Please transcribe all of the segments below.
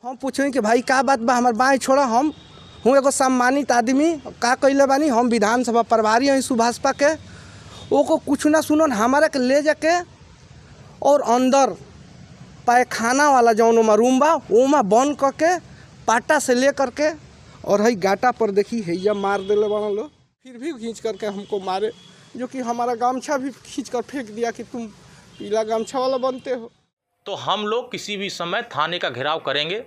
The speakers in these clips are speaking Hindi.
हम पूछे कि भाई का बात बा, हमार बाई छोड़ा। हम हूँ एगो सम्मानित आदमी, का कइले बानी, हम विधानसभा प्रभारी हैं सुभाषपा के। ओको कुछ ना सुनन, हमारे के ले जाके और अंदर पैखाना वाला जौन ओमा रूम बा ओमा बंद करके पाटा से ले करके और हई गाटा पर देखी हैया मार देले बना लो। फिर भी खींच करके हमको मारे, जो कि हमारा गमछा भी खींच कर फेंक दिया कि तुम पीला गमछा वाला बनते हो। तो हम लोग किसी भी समय थाने का घेराव करेंगे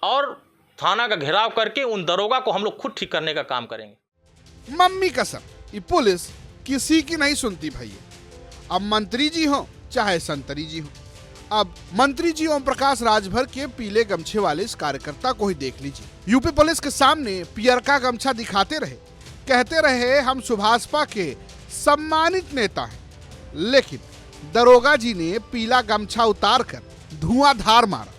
और थाना का घेराव करके उन दरोगा को हम लोग खुद ठीक करने का काम करेंगे। मम्मी कसम, ये पुलिस किसी की नहीं सुनती भाई। अब मंत्री जी हो चाहे संतरी जी हो, अब मंत्री जी ओम प्रकाश राजभर के पीले गमछे वाले इस कार्यकर्ता को ही देख लीजिए। यूपी पुलिस के सामने पियरका गमछा दिखाते रहे, कहते रहे हम सुभाषपा के सम्मानित नेता हैं, लेकिन दरोगा जी ने पीला गमछा उतार कर धुआंधार मारा।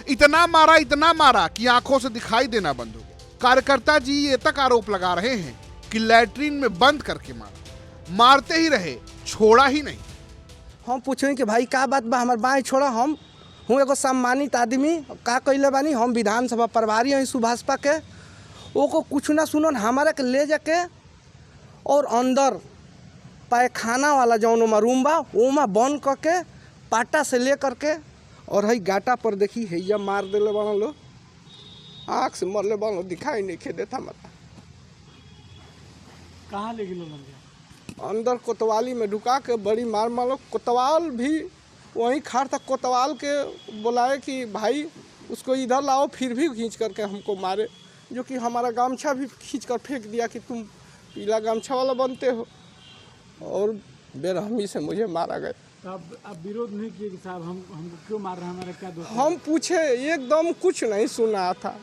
इतना मारा कि आंखों से दिखाई देना बंद हो गया। कार्यकर्ता जी ये तक आरोप लगा रहे हैं कि लैट्रिन में बंद करके मारा, मारते ही रहे, छोड़ा ही नहीं। हम पूछे कि भाई का बात बा, हमार बाई छोड़ा। हम हूँ एगो सम्मानित आदमी, का कइले बानी, हम विधानसभा प्रभारी हैं सुभाषपा के। ओको कुछ ना सुनन, हमारे के ले जाके और अंदर पैखाना वाला जौन ओमा रूम बा ओमा बंद करके पाटा से ले करके और हई गाटा पर देखी हैया मार देले बना लो। आँख से मरले बना, दिखाई नहीं खे देता मत। कहाँ ले गिलो लग गया? अंदर कोतवाली में ढुका के बड़ी मार मारो। कोतवाल भी वहीं खड़ा था, कोतवाल के बुलाए कि भाई उसको इधर लाओ, फिर भी खींच करके हमको मारे, जो कि हमारा गमछा भी खींच कर फेंक दिया कि तुम पीला गमछा वाला बनते हो, और बेरहमी से मुझे मारा गया। तो अब विरोध नहीं किए कि साहब हमको क्यों मार रहे हैं, हमारा क्या दोष है? हम पूछे, एकदम कुछ नहीं सुना था।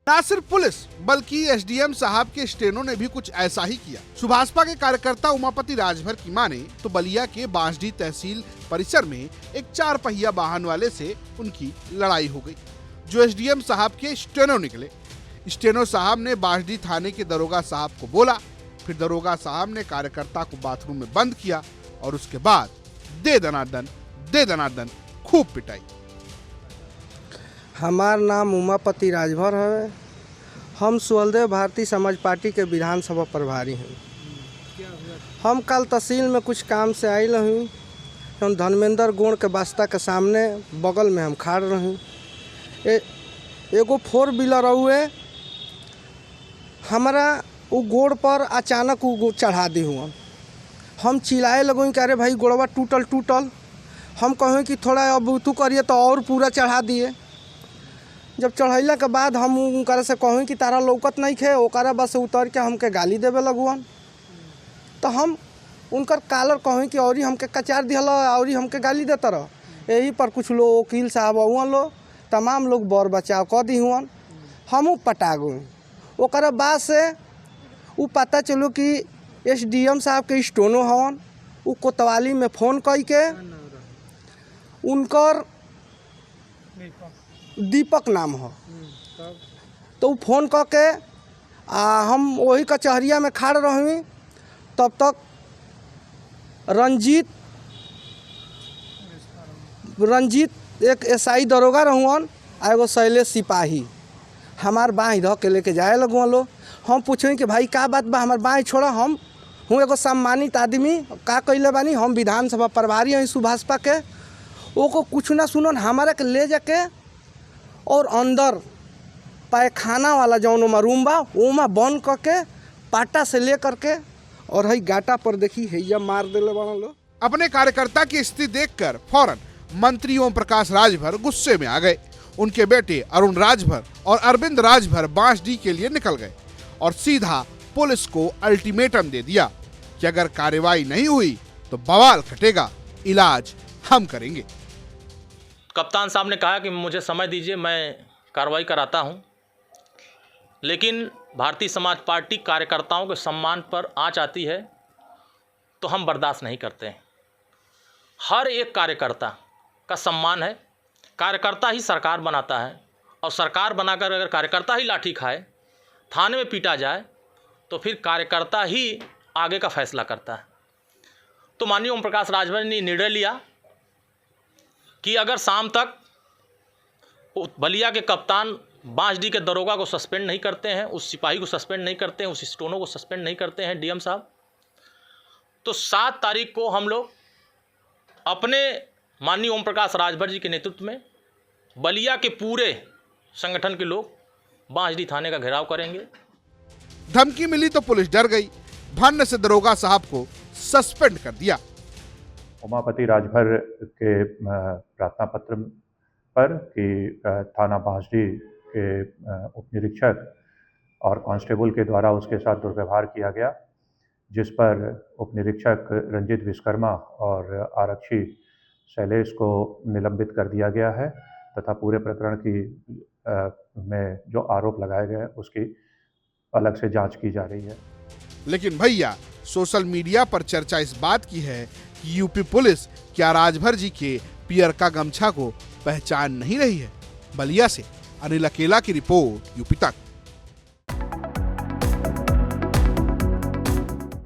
ना सिर्फ पुलिस बल्कि एसडीएम साहब के स्टेनो ने भी कुछ ऐसा ही किया। सुभाषपा के कार्यकर्ता उमापति राजभर की माने तो बलिया के बांसडीह तहसील परिसर में एक 4 पहिया वाहन वाले से उनकी लड़ाई हो गई, जो एसडीएम साहब के स्टेनो निकले। स्टेनो साहब ने बांसडीह थाने के दरोगा साहब को बोला, फिर दरोगा साहब ने कार्यकर्ता को बाथरूम में बंद किया और उसके बाद दे दनादन खूब पिटाई। हमार नाम उमापति राजभर है। हम सुहलदेव भारतीय समाज पार्टी के विधानसभा प्रभारी हैं। हम कल तहसील में कुछ काम से आयल हूँ। हम धर्मेंद्र गोड़ के बस्ता के सामने बगल में हम खड़ रही। एगो 4 व्हीलर हुए हमारा वो गोड़ पर अचानक वो चढ़ा दी हुआ। हम चिल्लाए लगूँ कि अरे भाई गोड़वा टूटल। हम कहें कि थोड़ा अब तू करिए, तो और पूरा चढ़ा दिए। जब चढ़ैला के बाद हम उनकर से कहें कि तारा लौकत नहीं खे, ओकरा बस उतर के हमके गाली देवे लगुअन। तो हम उनकर कालर कहें कि और हमके कचार दिहल और हमके गाली देता रह। यही पर कुछ लोग वकील साहब हुआ लो, तमाम लोग बर बचाव कर दी हुआ। हमू पटा गए। ओकरा बाद से वो पता चलो कि एसडीएम साहब के स्टोनो हवन। वो कोतवाली में फ़ोन करके उनकर दीपक नाम हो, तो फ़ोन करके हम वही कचहरिया में खड़ रही। तब तक रंजीत एक एसआई दरोगा रहुअन, एगो शैलेश सिपाही हमार बाई धो के लेके जाए लगुअन लो। हम पूछे कि भाई का बात बा, हमार बाई छोड़ा। हम हूँ एगो सम्मानित आदमी, का कइले बानी, हम विधानसभा प्रभारी हैं सुभाषपा के। ओको कुछ ना सुनन, हमारे के ले जाके और अंदर पैखाना वाला जौन ओमा रूम बा ओमा बंद करके पाटा से ले करके और हई गाटा पर देखी हैया मार देले बना लो। अपने कार्यकर्ता की स्थिति देखकर फौरन मंत्री ओम प्रकाश राजभर गुस्से में आ गए। उनके बेटे अरुण राजभर और अरविंद राजभर बांसडीह के लिए निकल गए और सीधा पुलिस को अल्टीमेटम दे दिया कि अगर कार्रवाई नहीं हुई तो बवाल फटेगा, इलाज हम करेंगे। कप्तान साहब ने कहा कि मुझे समय दीजिए, मैं कार्रवाई कराता हूं, लेकिन भारतीय समाज पार्टी कार्यकर्ताओं के सम्मान पर आंच आती है तो हम बर्दाश्त नहीं करते हैं। हर एक कार्यकर्ता का सम्मान है। कार्यकर्ता ही सरकार बनाता है, और सरकार बनाकर अगर कार्यकर्ता ही लाठी खाए, थाने में पीटा जाए, तो फिर कार्यकर्ता ही आगे का फैसला करता है। तो माननीय ओम प्रकाश राजभर ने निर्णय लिया कि अगर शाम तक बलिया के कप्तान बांसडी के दरोगा को सस्पेंड नहीं करते हैं, उस सिपाही को सस्पेंड नहीं करते हैं, उस स्टोनो को सस्पेंड नहीं करते हैं डीएम साहब। तो 7 तारीख को हम लोग अपने माननीय ओम प्रकाश राजभर जी के नेतृत्व में बलिया के पूरे संगठन के लोग बांसडी थाने का घेराव करेंगे। धमकी मिली तो पुलिस डर गई, भन्न से दरोगा साहब को सस्पेंड कर दिया। उमापति राजभर के प्रार्थना पत्र पर कि थाना बांसडी के उप निरीक्षक और कांस्टेबल के द्वारा उसके साथ दुर्व्यवहार किया गया, जिस पर उप निरीक्षक रंजित विश्वकर्मा और आरक्षी शैलेश को निलंबित कर दिया गया है तथा पूरे प्रकरण की में जो आरोप लगाए गए उसकी अलग से जांच की जा रही है। लेकिन भैया, सोशल मीडिया पर चर्चा इस बात की है कि यूपी पुलिस क्या राजभर जी के पियर का गमछा को पहचान नहीं रही है। बलिया से अनिल अकेला की रिपोर्ट, यूपी तक।